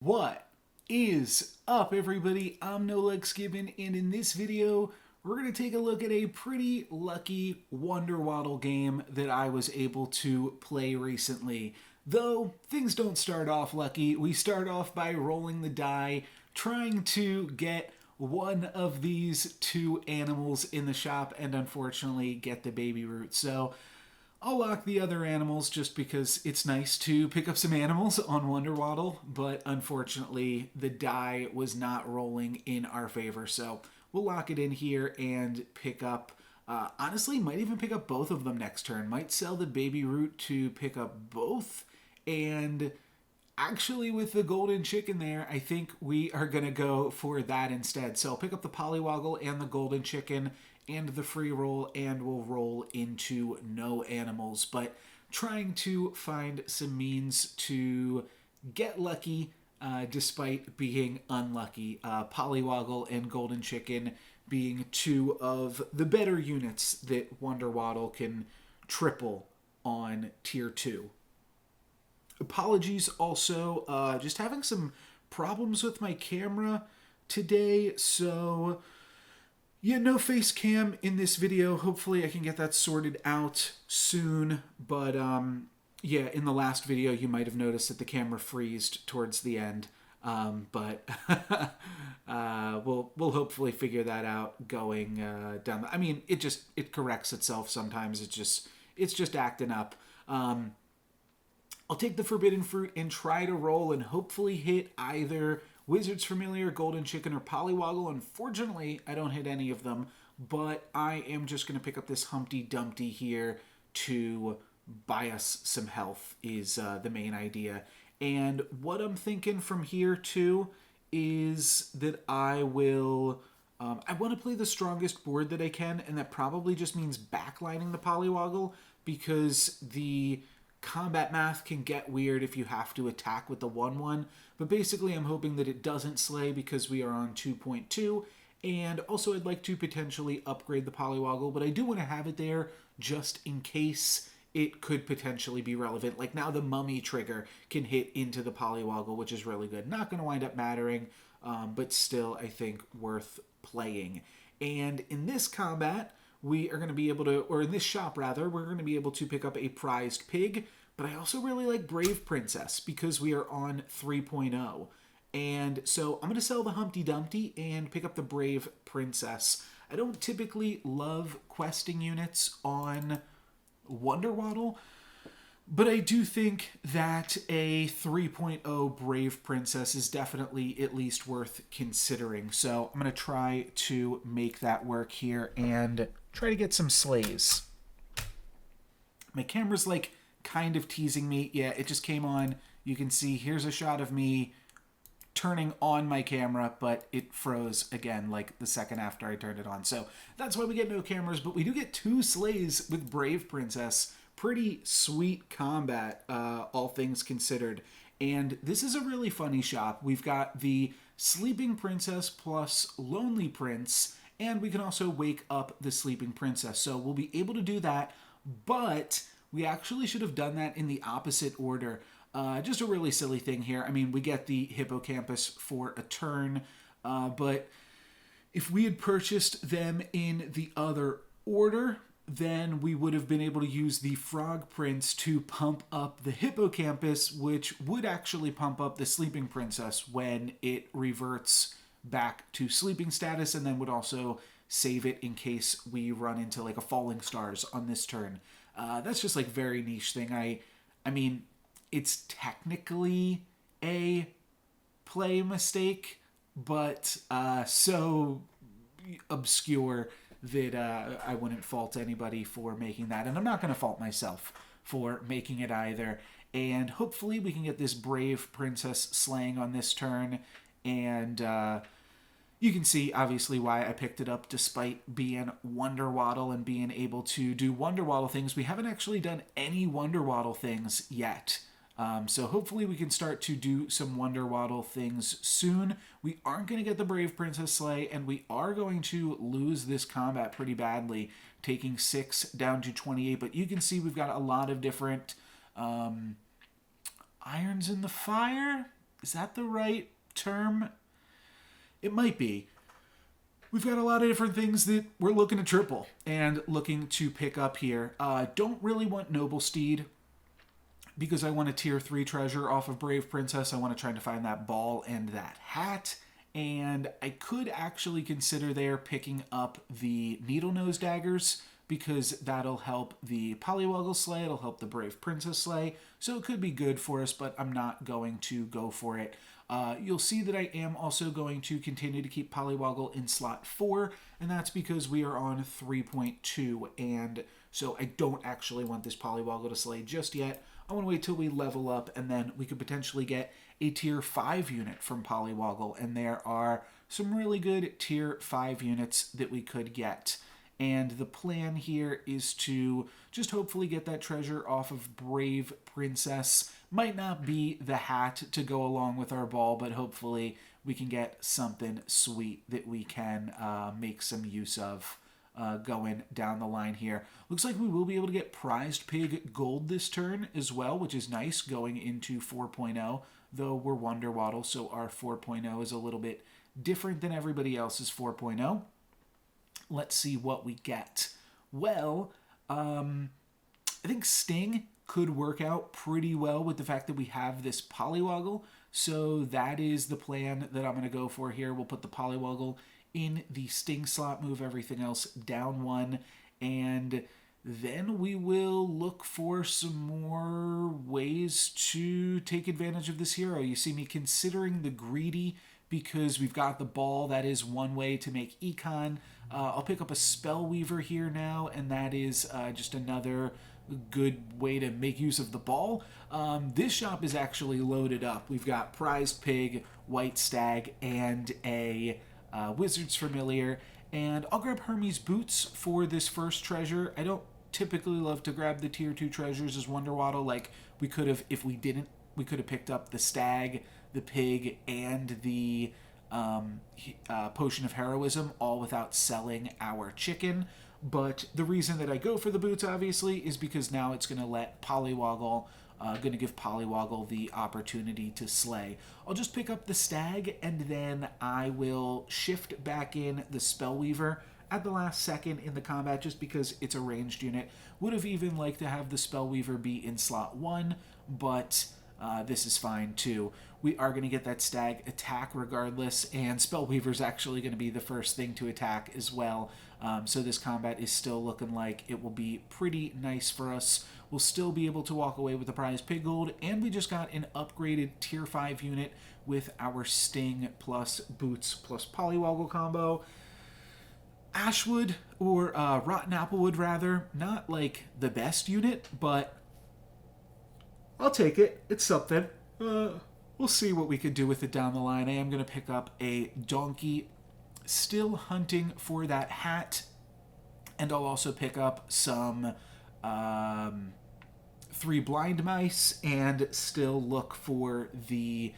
What is up, everybody? I'm NoLucksGiven, and in this video, we're going to take a look at a pretty lucky Wonder Waddle game that I was able to play recently. Though things don't start off lucky, we start off by rolling the die, trying to get one of these two animals in the shop, and unfortunately get the baby root. So I'll lock the other animals just because it's nice to pick up some animals on Wonder Waddle, but unfortunately the die was not rolling in our favor. So we'll lock it in here and pick up, honestly, might even pick up both of them next turn. Might sell the baby root to pick up both, and actually with the golden chicken there, I think we are going to go for that instead. So I'll pick up the polywoggle and the golden chicken and the free roll, and we'll roll into no animals. But trying to find some means to get lucky despite being unlucky. Polywoggle and golden chicken being two of the better units that Wonder Waddle can triple on tier 2. Apologies also, just having some problems with my camera today, so yeah, no face cam in this video. Hopefully I can get that sorted out soon, but yeah, in the last video you might have noticed that the camera freezed towards the end, but we'll hopefully figure that out going down. I mean, it corrects itself sometimes. It's just acting up. I'll take the Forbidden Fruit and try to roll and hopefully hit either Wizard's Familiar, Golden Chicken, or Polywoggle. Unfortunately, I don't hit any of them, but I am just going to pick up this Humpty Dumpty here to buy us some health is the main idea. And what I'm thinking from here, too, is that I will... I want to play the strongest board that I can, and that probably just means backlining the Polywoggle, because the combat math can get weird if you have to attack with the 1-1, but basically I'm hoping that it doesn't slay because we are on 2.2, and also I'd like to potentially upgrade the Polywoggle, but I do want to have it there just in case it could potentially be relevant. Like now the Mummy trigger can hit into the Polywoggle, which is really good. Not going to wind up mattering, but still I think worth playing. And in this combat, we are going to be able to, or in this shop rather, we're going to be able to pick up a prized pig, but I also really like Brave Princess because we are on 3.0. And so I'm going to sell the Humpty Dumpty and pick up the Brave Princess. I don't typically love questing units on Wonder Waddle, but I do think that a 3.0 Brave Princess is definitely at least worth considering. So I'm going to try to make that work here and try to get some slays. My camera's like kind of teasing me. Yeah, it just came on. You can see here's a shot of me turning on my camera, but it froze again like the second after I turned it on. So that's why we get no cameras, but we do get 2 slays with Brave Princess. Pretty sweet combat, all things considered. And this is a really funny shop. We've got the Sleeping Princess plus Lonely Prince, and we can also wake up the Sleeping Princess. So we'll be able to do that, but we actually should have done that in the opposite order. Just a really silly thing here. I mean, we get the Hippocampus for a turn, but if we had purchased them in the other order, then we would have been able to use the Frog Prince to pump up the Hippocampus, which would actually pump up the Sleeping Princess when it reverts back to sleeping status, and then would also save it in case we run into like a Falling Stars on this turn. That's just like very niche thing. I mean, it's technically a play mistake, but so obscure that I wouldn't fault anybody for making that. And I'm not going to fault myself for making it either. And hopefully we can get this Brave Princess slaying on this turn. And you can see, obviously, why I picked it up despite being Wonder Waddle and being able to do Wonder Waddle things. We haven't actually done any Wonder Waddle things yet. So hopefully we can start to do some Wonder Waddle things soon. We aren't going to get the Brave Princess Slay, and we are going to lose this combat pretty badly, taking 6 down to 28. But you can see we've got a lot of different irons in the fire. Is that the right term? It might be. We've got a lot of different things that we're looking to triple and looking to pick up here. Don't really want Noble Steed because I want a tier 3 treasure off of Brave Princess. I want to try to find that ball and that hat. And I could actually consider there picking up the Needle Nose Daggers because that'll help the Polywoggle slay, it'll help the Brave Princess slay. So it could be good for us, but I'm not going to go for it. You'll see that I am also going to continue to keep Polywoggle in slot 4, and that's because we are on 3.2, and so I don't actually want this Polywoggle to slay just yet. I want to wait till we level up, and then we could potentially get a tier 5 unit from Polywoggle, and there are some really good tier 5 units that we could get. And the plan here is to just hopefully get that treasure off of Brave Princess. Might not be the hat to go along with our ball, but hopefully we can get something sweet that we can make some use of going down the line here. Looks like we will be able to get Prized Pig Gold this turn as well, which is nice going into 4.0, though we're Wonder Waddle, so our 4.0 is a little bit different than everybody else's 4.0. Let's see what we get. Well, I think Sting could work out pretty well with the fact that we have this Polywoggle. So that is the plan that I'm going to go for here. We'll put the Polywoggle in the Sting slot, move everything else down 1, and then we will look for some more ways to take advantage of this hero. You see me considering the greedy because we've got the ball. That is one way to make econ. I'll pick up a Spellweaver here now, and that is just another good way to make use of the ball. This shop is actually loaded up. We've got Prized Pig, White Stag, and a Wizard's Familiar. And I'll grab Hermes Boots for this first treasure. I don't typically love to grab the tier 2 treasures as Wonder Waddle. Like, we could have, if we didn't, we could have picked up the Stag, the Pig, and the Potion of Heroism, all without selling our chicken. But the reason that I go for the boots, obviously, is because now it's going to let Polywoggle, going to give Polywoggle the opportunity to slay. I'll just pick up the Stag, and then I will shift back in the Spellweaver at the last second in the combat, just because it's a ranged unit. Would have even liked to have the Spellweaver be in slot 1, but this is fine too. We are going to get that Stag attack regardless, and Spellweaver's actually going to be the first thing to attack as well. So this combat is still looking like it will be pretty nice for us. We'll still be able to walk away with the Prized Pig Gold, and we just got an upgraded tier 5 unit with our Sting plus Boots plus Polywoggle combo. Ashwood, or Rotten Applewood rather, not like the best unit, but I'll take it. It's something. We'll see what we could do with it down the line. I am going to pick up a Donkey, still hunting for that hat, and I'll also pick up some 3 Blind Mice and still look for the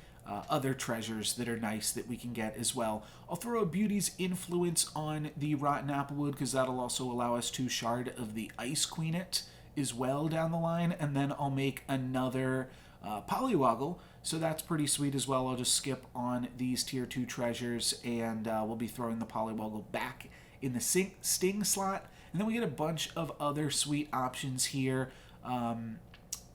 other treasures that are nice that we can get as well. I'll throw a Beauty's Influence on the Rotten Applewood because that'll also allow us to Shard of the Ice Queen it as well down the line, and then I'll make another Polywoggle, so that's pretty sweet as well. I'll just skip on these tier 2 treasures, and we'll be throwing the Polywoggle back in the Sting slot, and then we get a bunch of other sweet options here.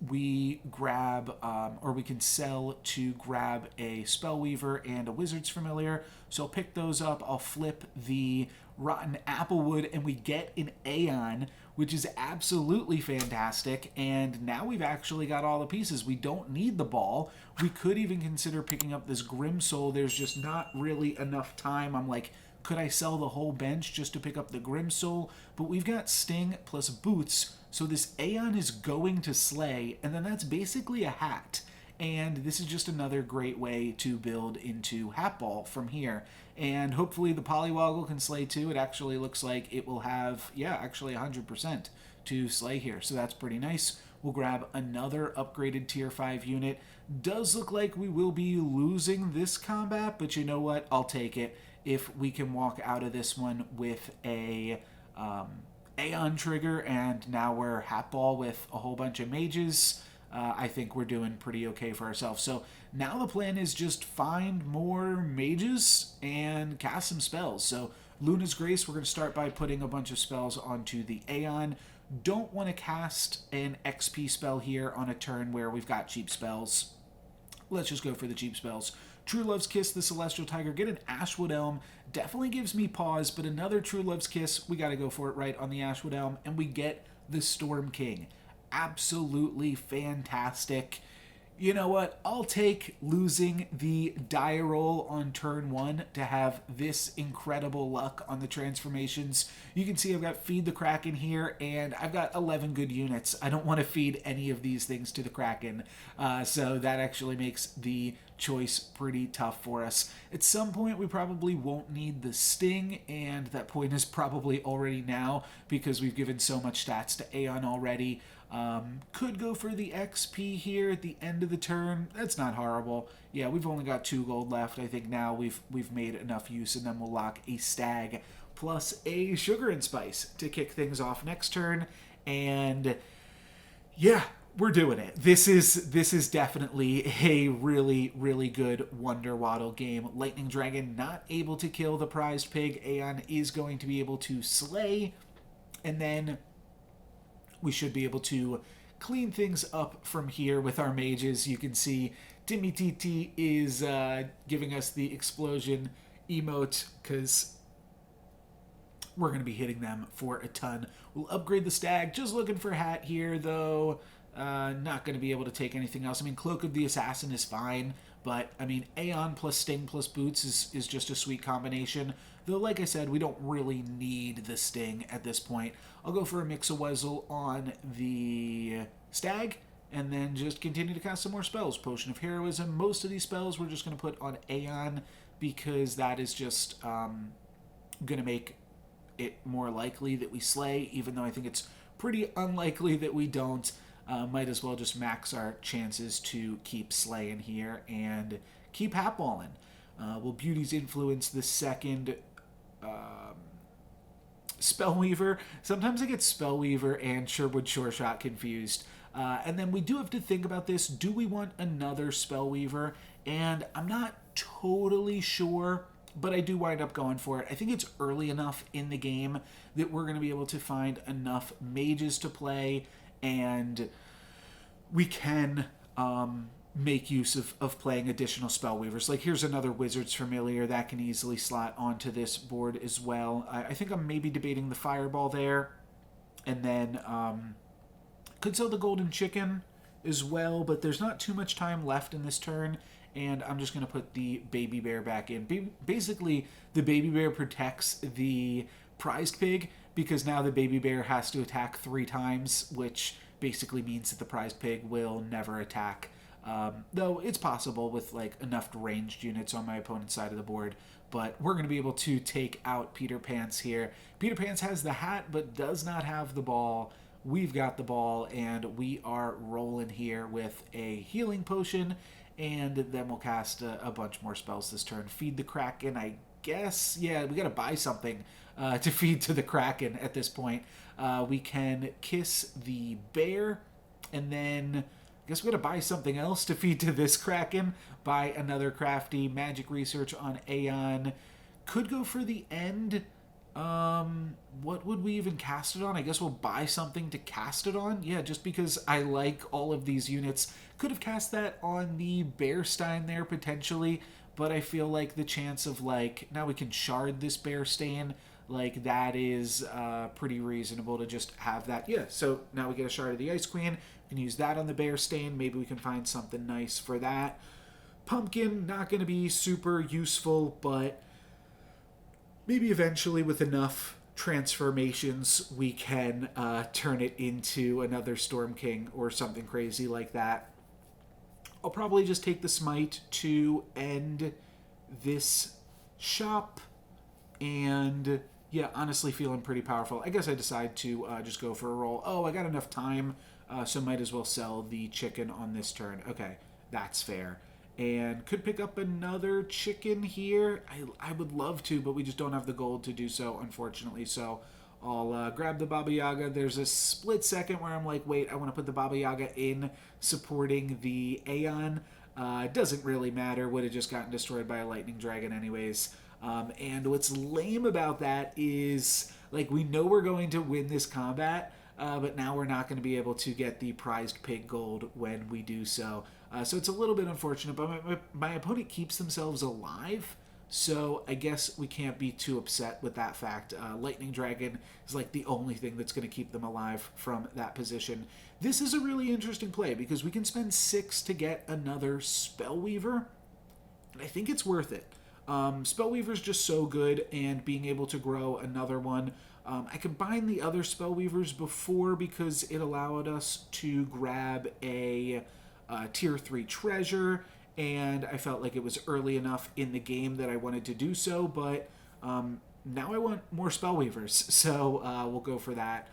We grab, or we can sell to grab a Spellweaver and a Wizard's Familiar, so I'll pick those up. I'll flip the Rotten Applewood, and we get an Aeon, which is absolutely fantastic, and now we've actually got all the pieces. We don't need the ball. We could even consider picking up this Grim Soul. There's just not really enough time. I'm like, could I sell the whole bench just to pick up the Grim Soul? But we've got Sting plus Boots, so this Aeon is going to slay, and then that's basically a hat. And this is just another great way to build into Hat Ball from here. And hopefully the Polywoggle can slay too. It actually looks like it will have, yeah, actually 100% to slay here. So that's pretty nice. We'll grab another upgraded tier 5 unit. Does look like we will be losing this combat, but you know what? I'll take it if we can walk out of this one with a Aeon trigger, and now we're Hat Ball with a whole bunch of mages. I think we're doing pretty okay for ourselves. So now the plan is just find more mages and cast some spells. So Luna's Grace, we're going to start by putting a bunch of spells onto the Aeon. Don't want to cast an XP spell here on a turn where we've got cheap spells. Let's just go for the cheap spells. True Love's Kiss, the Celestial Tiger, get an Ashwood Elm. Definitely gives me pause, but another True Love's Kiss, we got to go for it right on the Ashwood Elm, and we get the Storm King. Absolutely fantastic. You know what? I'll take losing the die roll on turn 1 to have this incredible luck on the transformations. You can see I've got Feed the Kraken here, and I've got 11 good units. I don't want to feed any of these things to the Kraken, so that actually makes the choice pretty tough for us. At some point, we probably won't need the Sting, and that point is probably already now because we've given so much stats to Aeon already. Could go for the XP here at the end of the turn. That's not horrible. Yeah, we've only got 2 gold left. I think now we've made enough use, and then we'll lock a Stag plus a Sugar and Spice to kick things off next turn. And yeah, we're doing it. This is definitely a really, really good Wonder Waddle game. Lightning Dragon not able to kill the prized pig. Aeon is going to be able to slay, and then we should be able to clean things up from here with our mages. You can see Timmy TT is giving us the explosion emote because we're going to be hitting them for a ton. We'll upgrade the Stag. Just looking for Hat here, though. Not going to be able to take anything else. I mean, Cloak of the Assassin is fine, but, I mean, Aeon plus Sting plus Boots is just a sweet combination. Though, like I said, we don't really need the Sting at this point. I'll go for a Mix-a-Wezzle on the Stag, and then just continue to cast some more spells. Potion of Heroism. Most of these spells we're just going to put on Aeon, because that is just going to make it more likely that we slay, even though I think it's pretty unlikely that we don't. Might as well just max our chances to keep slaying here and keep hatballing. Will Beauty's Influence the second Spellweaver? Sometimes I get Spellweaver and Sherwood Sure Shot confused. And then we do have to think about this. Do we want another Spellweaver? And I'm not totally sure, but I do wind up going for it. I think it's early enough in the game that we're going to be able to find enough mages to play, and we can make use of playing additional Spellweavers. Like, here's another Wizard's Familiar that can easily slot onto this board as well. I think I'm maybe debating the Fireball there, and then could sell the Golden Chicken as well, but there's not too much time left in this turn, and I'm just going to put the Baby Bear back in. Basically, the Baby Bear protects the prized pig, because now the Baby Bear has to attack 3 times, which basically means that the prized pig will never attack. Though it's possible with like enough ranged units on my opponent's side of the board. But we're going to be able to take out Peter Pants here. Peter Pants has the hat, but does not have the ball. We've got the ball, and we are rolling here with a healing potion. And then we'll cast a bunch more spells this turn. Feed the Kraken, I guess. Yeah, we got to buy something to feed to the Kraken at this point. We can kiss the bear, and then I guess we got to buy something else to feed to this Kraken. Buy another crafty magic research on Aeon. Could go for the end. What would we even cast it on? I guess we'll buy something to cast it on. Yeah, just because I like all of these units. Could have cast that on the Bearstein there potentially, but I feel like the chance of like, now we can shard this Bearstain, like that is pretty reasonable to just have that. Yeah, so now we get a shard of the Ice Queen. We can use that on the Bearstain. Maybe we can find something nice for that. Pumpkin, not going to be super useful, but maybe eventually with enough transformations we can turn it into another Storm King or something crazy like that. I'll probably just take the Smite to end this shop, and yeah, honestly feeling pretty powerful. I guess I decide to just go for a roll. Oh, I got enough time, so might as well sell the chicken on this turn. Okay, that's fair. And could pick up another chicken here. I would love to, but we just don't have the gold to do so, unfortunately. So I'll grab the Baba Yaga. There's a split second where I'm like, wait, I want to put the Baba Yaga in supporting the Aeon. It doesn't really matter. Would have just gotten destroyed by a lightning dragon anyways. And what's lame about that is, like, we know we're going to win this combat, but now we're not going to be able to get the prized pig gold when we do so. So it's a little bit unfortunate, but my opponent keeps themselves alive, so I guess we can't be too upset with that fact. Lightning Dragon is like the only thing that's going to keep them alive from that position. This is a really interesting play because we can spend 6 to get another Spellweaver, and I think it's worth it. Spellweaver's just so good, and being able to grow another one. I combined the other Spellweavers before because it allowed us to grab a tier 3 treasure, and I felt like it was early enough in the game that I wanted to do so, but now I want more Spellweavers, so we'll go for that.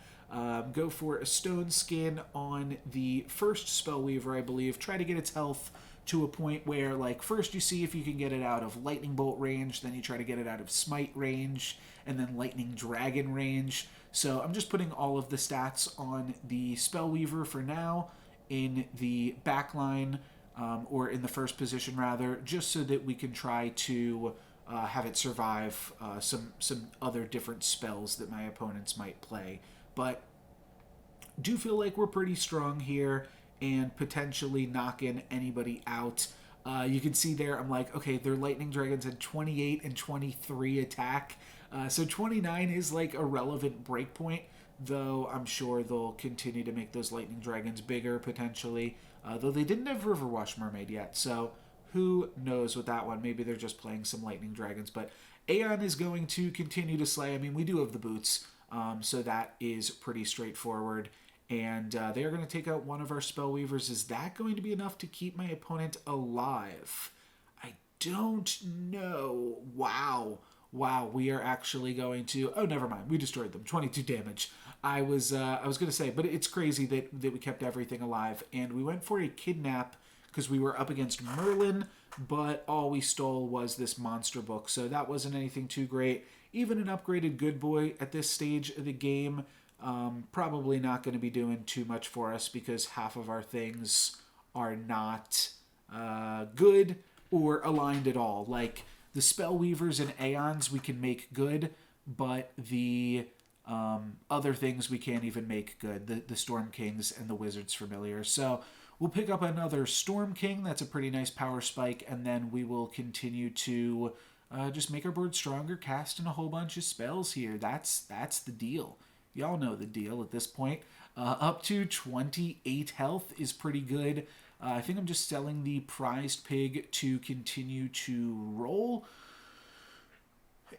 Go for a stone skin on the first Spellweaver, I believe. Try to get its health to a point where, like, first you see if you can get it out of lightning bolt range, then you try to get it out of smite range, and then lightning dragon range. So I'm just putting all of the stats on the Spellweaver for now in the back line, or in the first position rather, just so that we can try to have it survive some other different spells that my opponents might play. But do feel like we're pretty strong here and potentially knocking anybody out. You can see there, I'm like, okay, their lightning dragons had 28 and 23 attack. So 29 is like a relevant breakpoint, though I'm sure they'll continue to make those lightning dragons bigger potentially. Though they didn't have Riverwash Mermaid yet, so who knows with that one. Maybe they're just playing some lightning dragons. But Aeon is going to continue to slay. I mean, we do have the boots, so that is pretty straightforward. And they are going to take out one of our Spellweavers. Is that going to be enough to keep my opponent alive? I don't know. Wow, we are actually going to... Oh, never mind. We destroyed them. 22 damage. I was going to say, but it's crazy that we kept everything alive. And we went for a kidnap because we were up against Merlin, but all we stole was this monster book. So that wasn't anything too great. Even an upgraded good boy at this stage of the game, probably not going to be doing too much for us because half of our things are not good or aligned at all. Like the Spellweavers and Aeons we can make good, but the other things we can't even make good. The Storm Kings and the Wizard's Familiar. So we'll pick up another Storm King. That's a pretty nice power spike, and then we will continue to just make our board stronger, casting a whole bunch of spells here. That's the deal. Y'all know the deal at this point. Up to 28 health is pretty good. I think I'm just selling the prized pig to continue to roll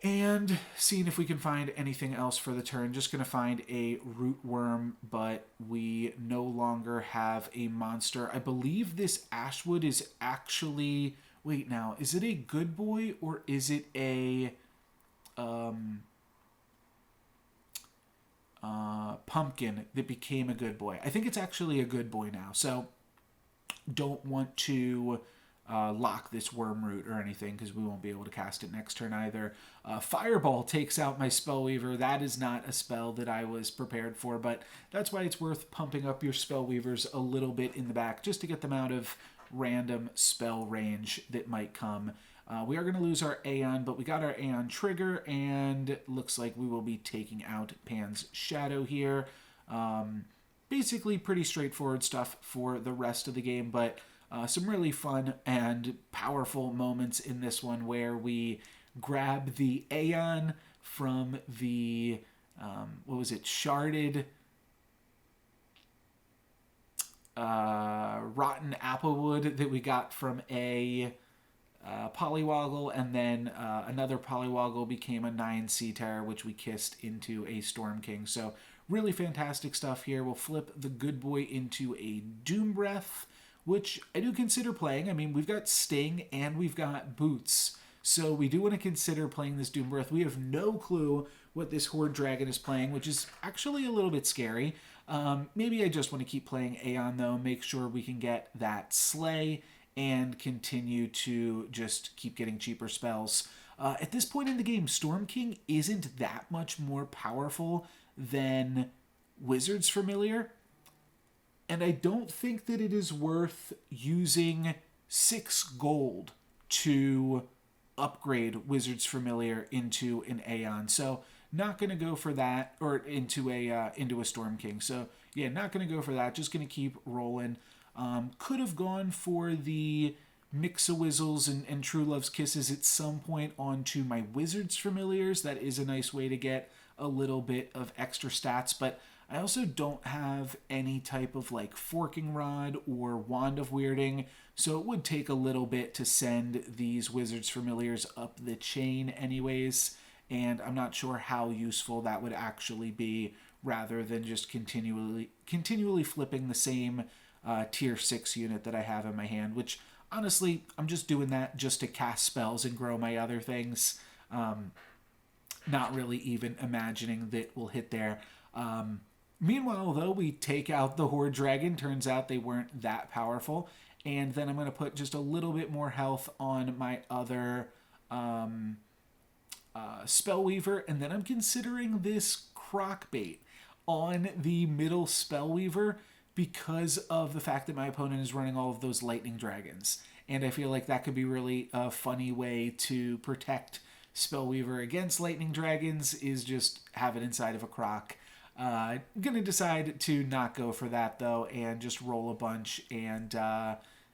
and seeing if we can find anything else for the turn. Just going to find a root worm, but we no longer have a monster. I believe this Ashwood is actually... Wait, now, is it a good boy or is it a... pumpkin that became a good boy? I think it's actually a good boy now, so don't want to lock this worm root or anything because we won't be able to cast it next turn either. Fireball takes out my Spellweaver. That is not a spell that I was prepared for, but that's why it's worth pumping up your Spellweavers a little bit in the back just to get them out of random spell range that might come. We are going to lose our Aeon, but we got our Aeon trigger, and looks like we will be taking out Pan's Shadow here. Basically pretty straightforward stuff for the rest of the game, but some really fun and powerful moments in this one where we grab the Aeon from the, what was it, sharded... rotten applewood that we got from a Polywoggle, and then another Polywoggle became a 9 Sea Terror, which we kissed into a Storm King. So really fantastic stuff here. We'll flip the good boy into a Doom Breath, which I do consider playing. I mean, we've got Sting and we've got Boots, so we do want to consider playing this Doom Breath. We have no clue what this Horde Dragon is playing, which is actually a little bit scary. Maybe I just want to keep playing Aeon, though, make sure we can get that Slay and continue to just keep getting cheaper spells. At this point in the game, Storm King isn't that much more powerful than Wizard's Familiar. And I don't think that it is worth using 6 gold to upgrade Wizard's Familiar into an Aeon. So not going to go for that, or into a Storm King. So yeah, not going to go for that. Just going to keep rolling. Could have gone for the Mix-a-Wizzles and True Love's Kisses at some point onto my Wizard's Familiars. That is a nice way to get a little bit of extra stats, but I also don't have any type of like Forking Rod or Wand of Weirding, so it would take a little bit to send these Wizard's Familiars up the chain anyways, and I'm not sure how useful that would actually be, rather than just continually flipping the same tier 6 unit that I have in my hand, which honestly, I'm just doing that just to cast spells and grow my other things. Not really even imagining that we'll hit there. Meanwhile, though, we take out the Horde Dragon. Turns out they weren't that powerful. And then I'm going to put just a little bit more health on my other Spellweaver. And then I'm considering this Crocbait on the middle Spellweaver because of the fact that my opponent is running all of those Lightning Dragons. And I feel like that could be really a funny way to protect Spellweaver against Lightning Dragons, is just have it inside of a Croc. Gonna decide to not go for that though, and just roll a bunch and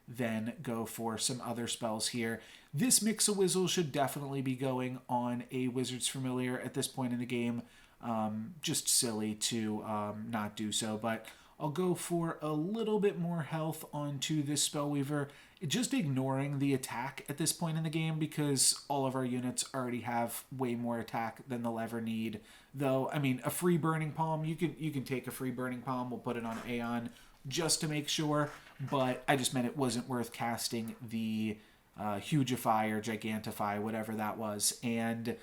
then go for some other spells here. This Mix-a-Wizzle should definitely be going on a Wizard's Familiar at this point in the game. Just silly to not do so, but I'll go for a little bit more health onto this Spellweaver, just ignoring the attack at this point in the game because all of our units already have way more attack than they'll ever need. Though, I mean, a free Burning Palm, you can take a free Burning Palm, we'll put it on Aeon just to make sure, but I just meant it wasn't worth casting the Hugify or Gigantify, whatever that was, and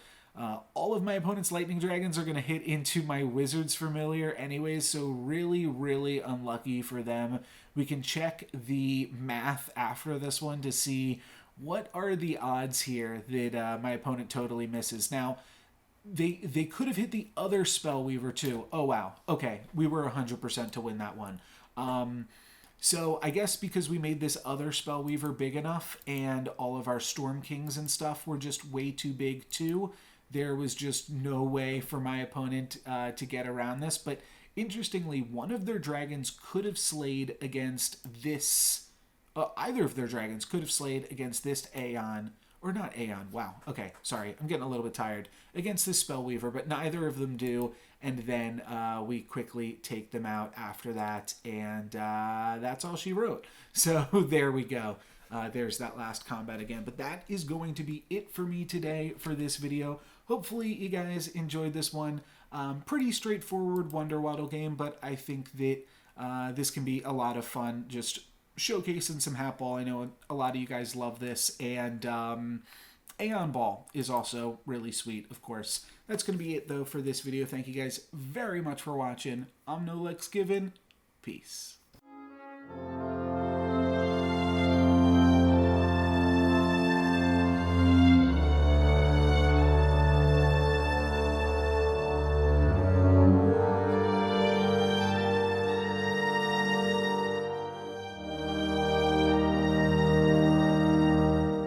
all of my opponent's Lightning Dragons are going to hit into my Wizard's Familiar anyways, so really, really unlucky for them. We can check the math after this one to see what are the odds here that my opponent totally misses. Now, they could have hit the other Spellweaver too. Oh, wow. Okay, we were 100% to win that one. So I guess because we made this other Spellweaver big enough and all of our Storm Kings and stuff were just way too big too, there was just no way for my opponent to get around this. But interestingly, one of their dragons could have slayed against this... either of their dragons could have slayed against this Aeon. Or not Aeon. Wow. Okay. Sorry. I'm getting a little bit tired. Against this Spellweaver, but neither of them do. And then we quickly take them out after that. And that's all she wrote. So there we go. There's that last combat again. But that is going to be it for me today for this video. Hopefully you guys enjoyed this one. Pretty straightforward Wonder Waddle game, but I think that this can be a lot of fun, just showcasing some Hat Ball. I know a lot of you guys love this, and Aeon Ball is also really sweet, of course. That's going to be it, though, for this video. Thank you guys very much for watching. I'm NoLucksGiven. Peace.